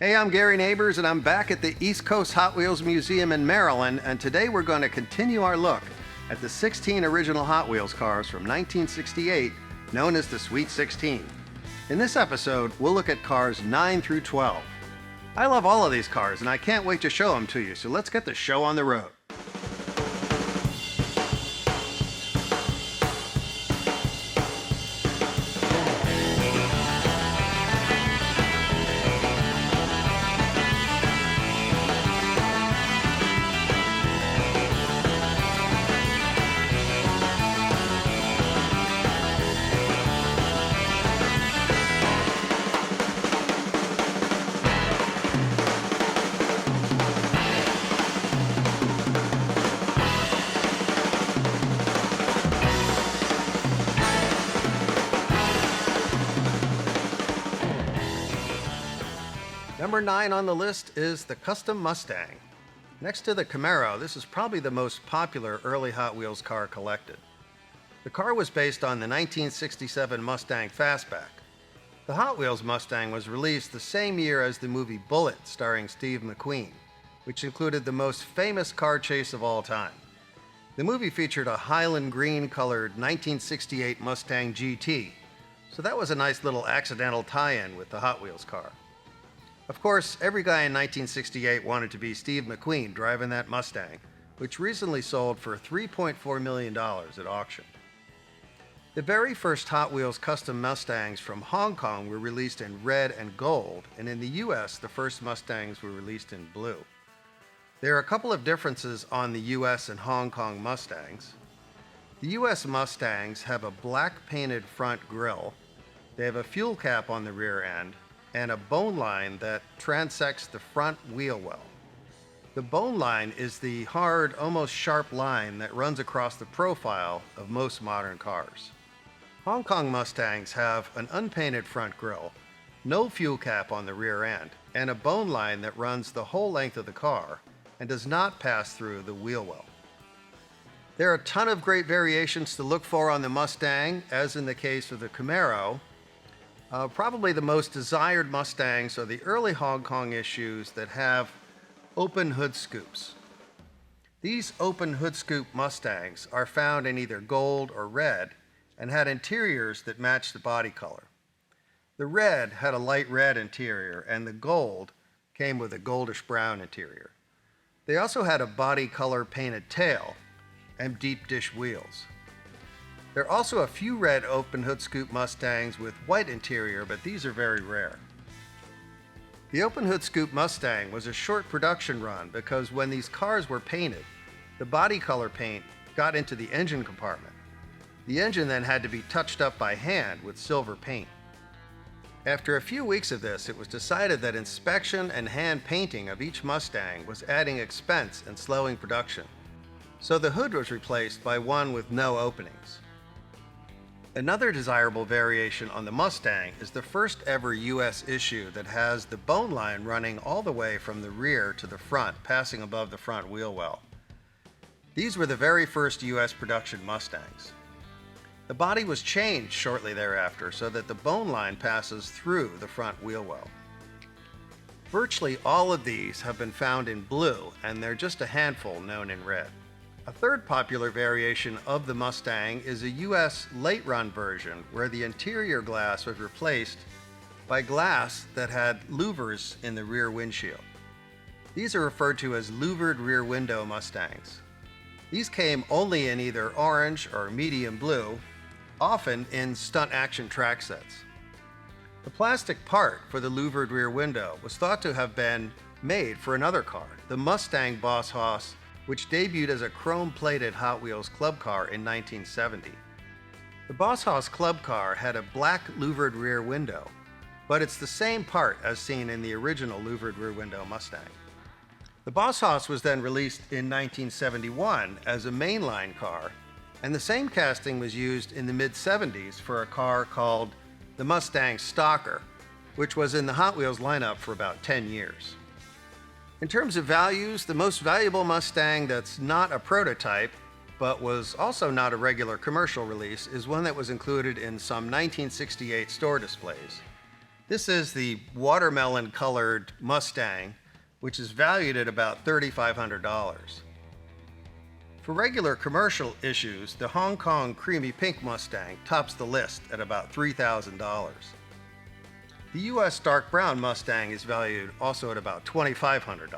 Hey, I'm Gary Nabors, and I'm back at the East Coast Hot Wheels Museum in Maryland, and today we're going to continue our look at the 16 original Hot Wheels cars from 1968, known as the Sweet 16. In this episode, we'll look at cars 9 through 12. I love all of these cars, and I can't wait to show them to you, so let's get the show on the road. Number 9 on the list is the Custom Mustang. Next to the Camaro, this is probably the most popular early Hot Wheels car collected. The car was based on the 1967 Mustang Fastback. The Hot Wheels Mustang was released the same year as the movie Bullitt, starring Steve McQueen, which included the most famous car chase of all time. The movie featured a Highland green-colored 1968 Mustang GT, so that was a nice little accidental tie-in with the Hot Wheels car. Of course, every guy in 1968 wanted to be Steve McQueen driving that Mustang, which recently sold for $3.4 million at auction. The very first Hot Wheels custom Mustangs from Hong Kong were released in red and gold, and in the US, the first Mustangs were released in blue. There are a couple of differences on the US and Hong Kong Mustangs. The US Mustangs have a black painted front grille, they have a fuel cap on the rear end, and a bone line that transects the front wheel well. The bone line is the hard, almost sharp line that runs across the profile of most modern cars. Hong Kong Mustangs have an unpainted front grille, no fuel cap on the rear end, and a bone line that runs the whole length of the car and does not pass through the wheel well. There are a ton of great variations to look for on the Mustang, as in the case of the Camaro. Probably the most desired Mustangs are the early Hong Kong issues that have open hood scoops. These open hood scoop Mustangs are found in either gold or red and had interiors that matched the body color. The red had a light red interior and the gold came with a goldish brown interior. They also had a body color painted tail and deep dish wheels. There are also a few red open hood scoop Mustangs with white interior, but these are very rare. The open hood scoop Mustang was a short production run because when these cars were painted, the body color paint got into the engine compartment. The engine then had to be touched up by hand with silver paint. After a few weeks of this, it was decided that inspection and hand painting of each Mustang was adding expense and slowing production, so the hood was replaced by one with no openings. Another desirable variation on the Mustang is the first ever US issue that has the bone line running all the way from the rear to the front, passing above the front wheel well. These were the very first US production Mustangs. The body was changed shortly thereafter so that the bone line passes through the front wheel well. Virtually all of these have been found in blue, and they're just a handful known in red. A third popular variation of the Mustang is a US late-run version where the interior glass was replaced by glass that had louvers in the rear windshield. These are referred to as louvered rear window Mustangs. These came only in either orange or medium blue, often in stunt action track sets. The plastic part for the louvered rear window was thought to have been made for another car, the Mustang Boss Hoss, which debuted as a chrome-plated Hot Wheels club car in 1970. The Boss Hoss club car had a black louvered rear window, but it's the same part as seen in the original louvered rear window Mustang. The Boss Hoss was then released in 1971 as a mainline car, and the same casting was used in the mid-70s for a car called the Mustang Stalker, which was in the Hot Wheels lineup for about 10 years. In terms of values, the most valuable Mustang that's not a prototype, but was also not a regular commercial release, is one that was included in some 1968 store displays. This is the watermelon colored Mustang, which is valued at about $3,500. For regular commercial issues, the Hong Kong Creamy Pink Mustang tops the list at about $3,000. The US Dark Brown Mustang is valued also at about $2,500.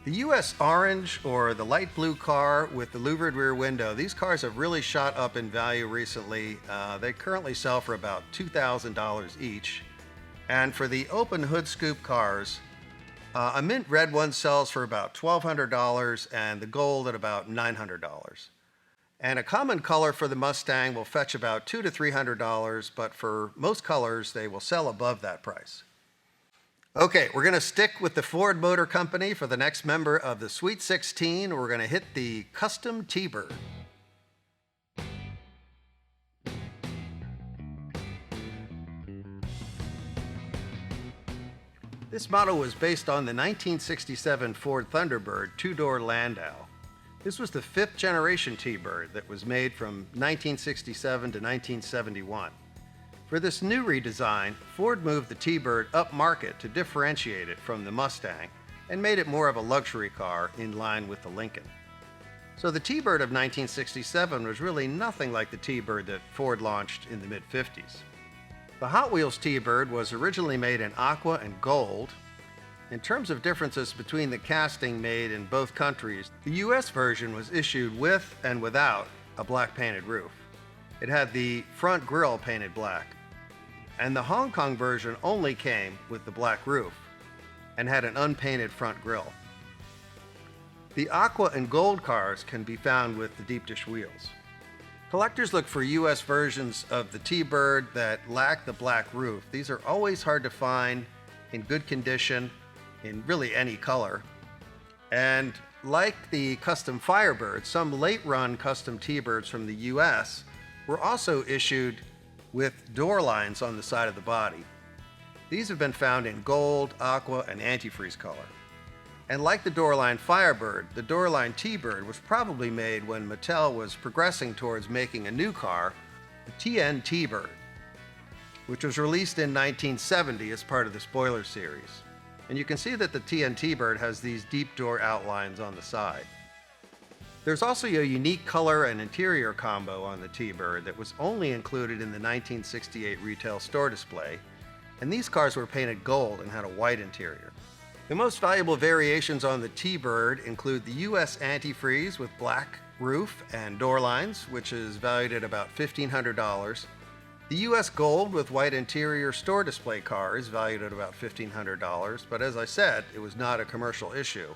The US Orange or the light blue car with the louvered rear window, these cars have really shot up in value recently. They currently sell for about $2,000 each. And for the open hood scoop cars, a mint red one sells for about $1,200 and the gold at about $900. And a common color for the Mustang will fetch about $200 to $300, but for most colors, they will sell above that price. Okay, we're going to stick with the Ford Motor Company for the next member of the Sweet 16. We're going to hit the custom TBird. This model was based on the 1967 Ford Thunderbird two-door Landau. This was the fifth generation TBird that was made from 1967 to 1971. For this new redesign, Ford moved the TBird up market to differentiate it from the Mustang and made it more of a luxury car in line with the Lincoln. So the TBird of 1967 was really nothing like the TBird that Ford launched in the mid-50s. The Hot Wheels TBird was originally made in aqua and gold. In terms of differences between the casting made in both countries, the US version was issued with and without a black painted roof. It had the front grille painted black. And the Hong Kong version only came with the black roof and had an unpainted front grille. The aqua and gold cars can be found with the deep dish wheels. Collectors look for US versions of the TBird that lack the black roof. These are always hard to find in good condition, in really any color. And like the custom Firebird, some late-run custom TBirds from the US were also issued with door lines on the side of the body. These have been found in gold, aqua, and antifreeze color. And like the Doorline Firebird, the Doorline TBird was probably made when Mattel was progressing towards making a new car, the TN TBird, which was released in 1970 as part of the spoiler series. And you can see that the TN TBird has these deep door outlines on the side. There's also a unique color and interior combo on the TBird that was only included in the 1968 retail store display, and these cars were painted gold and had a white interior. The most valuable variations on the TBird include the US antifreeze with black roof and door lines, which is valued at about $1,500. The US gold with white interior store display car is valued at about $1,500, but as I said, it was not a commercial issue.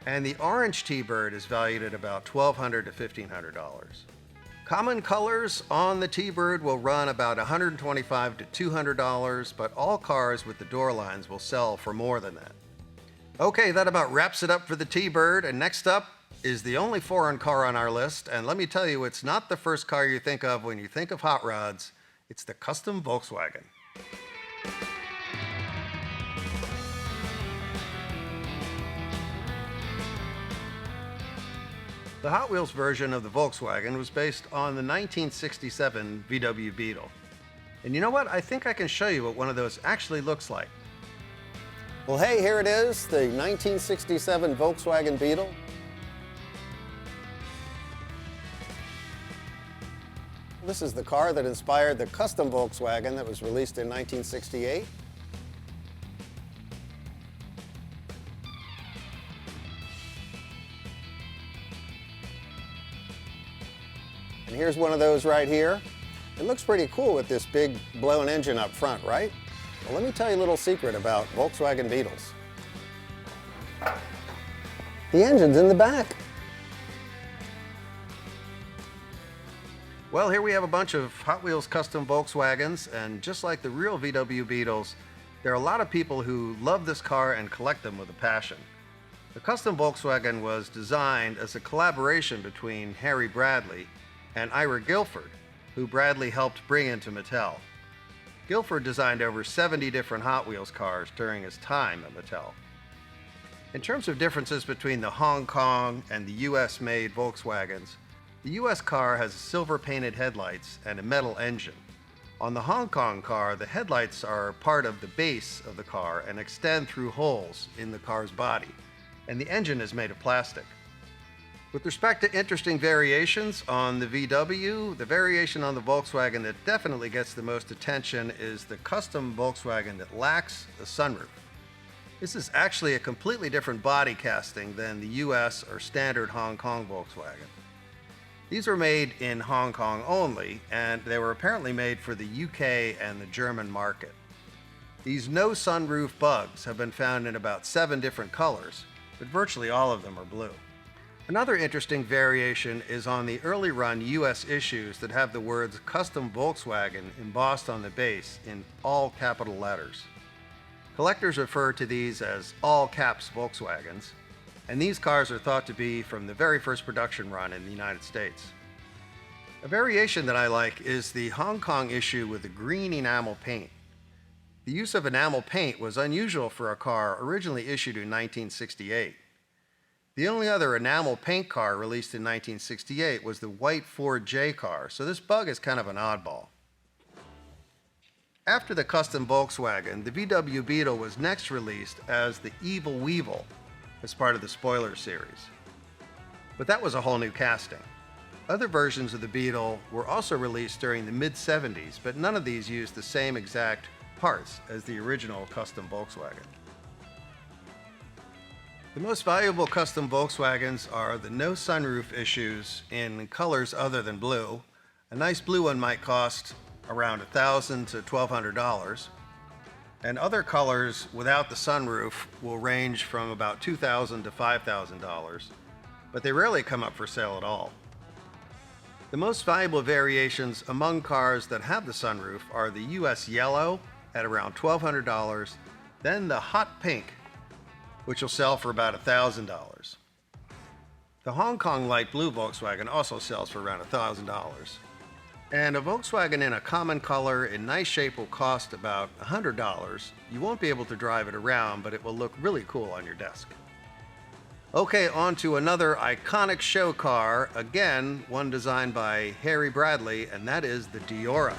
And the orange TBird is valued at about $1,200 to $1,500. Common colors on the TBird will run about $125 to $200, but all cars with the door lines will sell for more than that. Okay, that about wraps it up for the TBird, and next up is the only foreign car on our list, and let me tell you, it's not the first car you think of when you think of hot rods, it's the custom Volkswagen. The Hot Wheels version of the Volkswagen was based on the 1967 VW Beetle. And you know what? I think I can show you what one of those actually looks like. Well, hey, here it is, the 1967 Volkswagen Beetle. This is the car that inspired the custom Volkswagen that was released in 1968. And here's one of those right here. It looks pretty cool with this big blown engine up front, right? Well, let me tell you a little secret about Volkswagen Beetles. The engine's in the back. Well, here we have a bunch of Hot Wheels custom Volkswagens, and just like the real VW Beetles, there are a lot of people who love this car and collect them with a passion. The custom Volkswagen was designed as a collaboration between Harry Bradley and Ira Guilford, who Bradley helped bring into Mattel. Guilford designed over 70 different Hot Wheels cars during his time at Mattel. In terms of differences between the Hong Kong and the US-made Volkswagens, the US car has silver painted headlights and a metal engine. On the Hong Kong car, the headlights are part of the base of the car and extend through holes in the car's body, and the engine is made of plastic. With respect to interesting variations on the VW, the variation on the Volkswagen that definitely gets the most attention is the custom Volkswagen that lacks a sunroof. This is actually a completely different body casting than the US or standard Hong Kong Volkswagen. These were made in Hong Kong only, and they were apparently made for the UK and the German market. These no sunroof bugs have been found in about 7 different colors, but virtually all of them are blue. Another interesting variation is on the early run US issues that have the words Custom Volkswagen embossed on the base in all capital letters. Collectors refer to these as all caps Volkswagens, and these cars are thought to be from the very first production run in the United States. A variation that I like is the Hong Kong issue with the green enamel paint. The use of enamel paint was unusual for a car originally issued in 1968. The only other enamel paint car released in 1968 was the white Ford J car, so this bug is kind of an oddball. After the custom Volkswagen, the VW Beetle was next released as the Evil Weevil as part of the Spoiler series. But that was a whole new casting. Other versions of the Beetle were also released during the mid-70s, but none of these used the same exact parts as the original custom Volkswagen. The most valuable custom Volkswagens are the no sunroof issues in colors other than blue. A nice blue one might cost around $1,000 to $1,200, and other colors without the sunroof will range from about $2,000 to $5,000, but they rarely come up for sale at all. The most valuable variations among cars that have the sunroof are the US Yellow at around $1,200, then the Hot Pink, which will sell for about $1,000. The Hong Kong light blue Volkswagen also sells for around $1,000. And a Volkswagen in a common color in nice shape will cost about $100. You won't be able to drive it around, but it will look really cool on your desk. Okay, on to another iconic show car, again, one designed by Harry Bradley, and that is the Diora.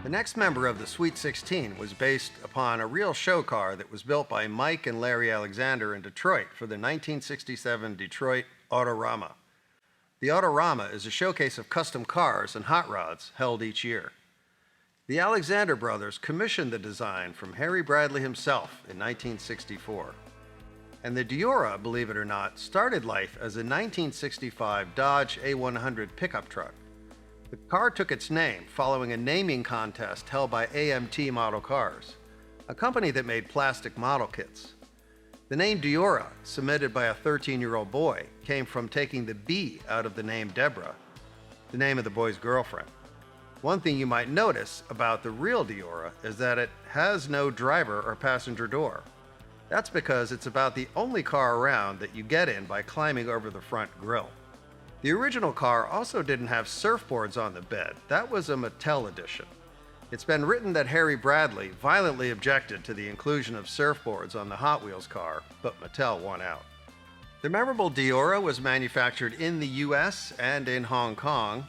The next member of the Sweet 16 was based upon a real show car that was built by Mike and Larry Alexander in Detroit for the 1967 Detroit Autorama. The Autorama is a showcase of custom cars and hot rods held each year. The Alexander brothers commissioned the design from Harry Bradley himself in 1964. And the Diora, believe it or not, started life as a 1965 Dodge A100 pickup truck. The car took its name following a naming contest held by AMT Model Cars, a company that made plastic model kits. The name Diora, submitted by a 13-year-old boy, came from taking the B out of the name Deborah, the name of the boy's girlfriend. One thing you might notice about the real Diora is that it has no driver or passenger door. That's because it's about the only car around that you get in by climbing over the front grille. The original car also didn't have surfboards on the bed. That was a Mattel edition. It's been written that Harry Bradley violently objected to the inclusion of surfboards on the Hot Wheels car, but Mattel won out. The memorable Diora was manufactured in the US and in Hong Kong,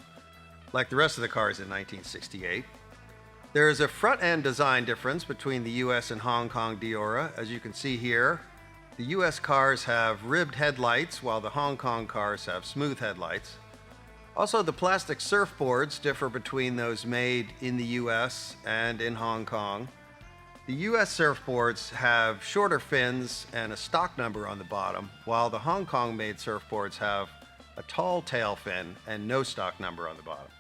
like the rest of the cars in 1968. There is a front-end design difference between the US and Hong Kong Diora, as you can see here. The US cars have ribbed headlights, while the Hong Kong cars have smooth headlights. Also, the plastic surfboards differ between those made in the US and in Hong Kong. The US surfboards have shorter fins and a stock number on the bottom, while the Hong Kong-made surfboards have a tall tail fin and no stock number on the bottom.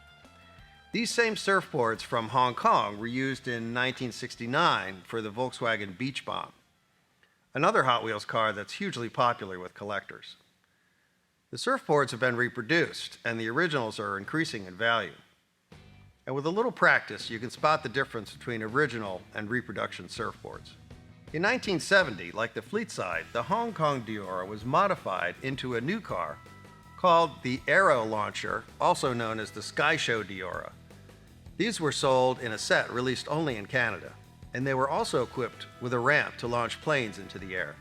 These same surfboards from Hong Kong were used in 1969 for the Volkswagen Beach Bomb, another Hot Wheels car that's hugely popular with collectors. The surfboards have been reproduced, and the originals are increasing in value. And with a little practice, you can spot the difference between original and reproduction surfboards. In 1970, like the Fleetside, the Hong Kong Diora was modified into a new car called the Aero Launcher, also known as the Sky Show Diora. These were sold in a set released only in Canada, and they were also equipped with a ramp to launch planes into the air.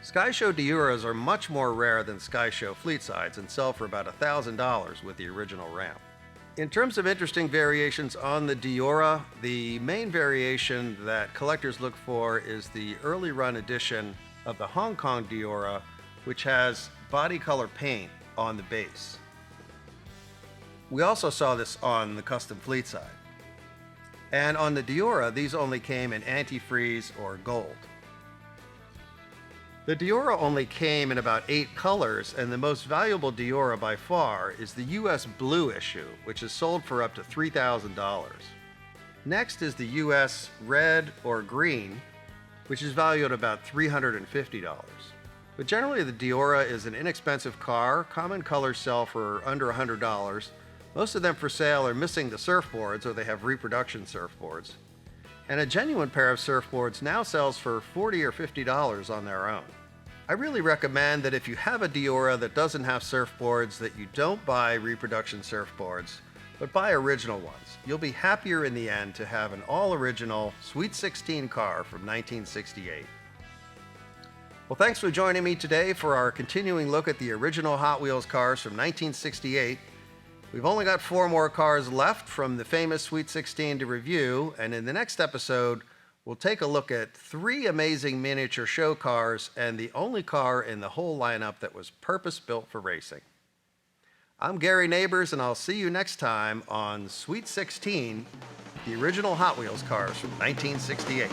Sky Show Diuras are much more rare than Sky Show fleet sides and sell for about $1,000 with the original ramp. In terms of interesting variations on the Diora, the main variation that collectors look for is the early run edition of the Hong Kong Diora, which has body color paint on the base. We also saw this on the custom fleet side. And on the Diora, these only came in antifreeze or gold. The Diora only came in about 8 colors, and the most valuable Diora by far is the US Blue issue, which is sold for up to $3,000. Next is the US Red or Green, which is valued at about $350. But generally the Diora is an inexpensive car. Common colors sell for under $100. Most of them for sale are missing the surfboards, or they have reproduction surfboards. And a genuine pair of surfboards now sells for $40 or $50 on their own. I really recommend that if you have a Diora that doesn't have surfboards, that you don't buy reproduction surfboards, but buy original ones. You'll be happier in the end to have an all-original Sweet 16 car from 1968. Well, thanks for joining me today for our continuing look at the original Hot Wheels cars from 1968. We've only got 4 more cars left from the famous Sweet 16 to review, and in the next episode, we'll take a look at 3 amazing miniature show cars and the only car in the whole lineup that was purpose-built for racing. I'm Gary Nabors, and I'll see you next time on Sweet 16, the original Hot Wheels cars from 1968.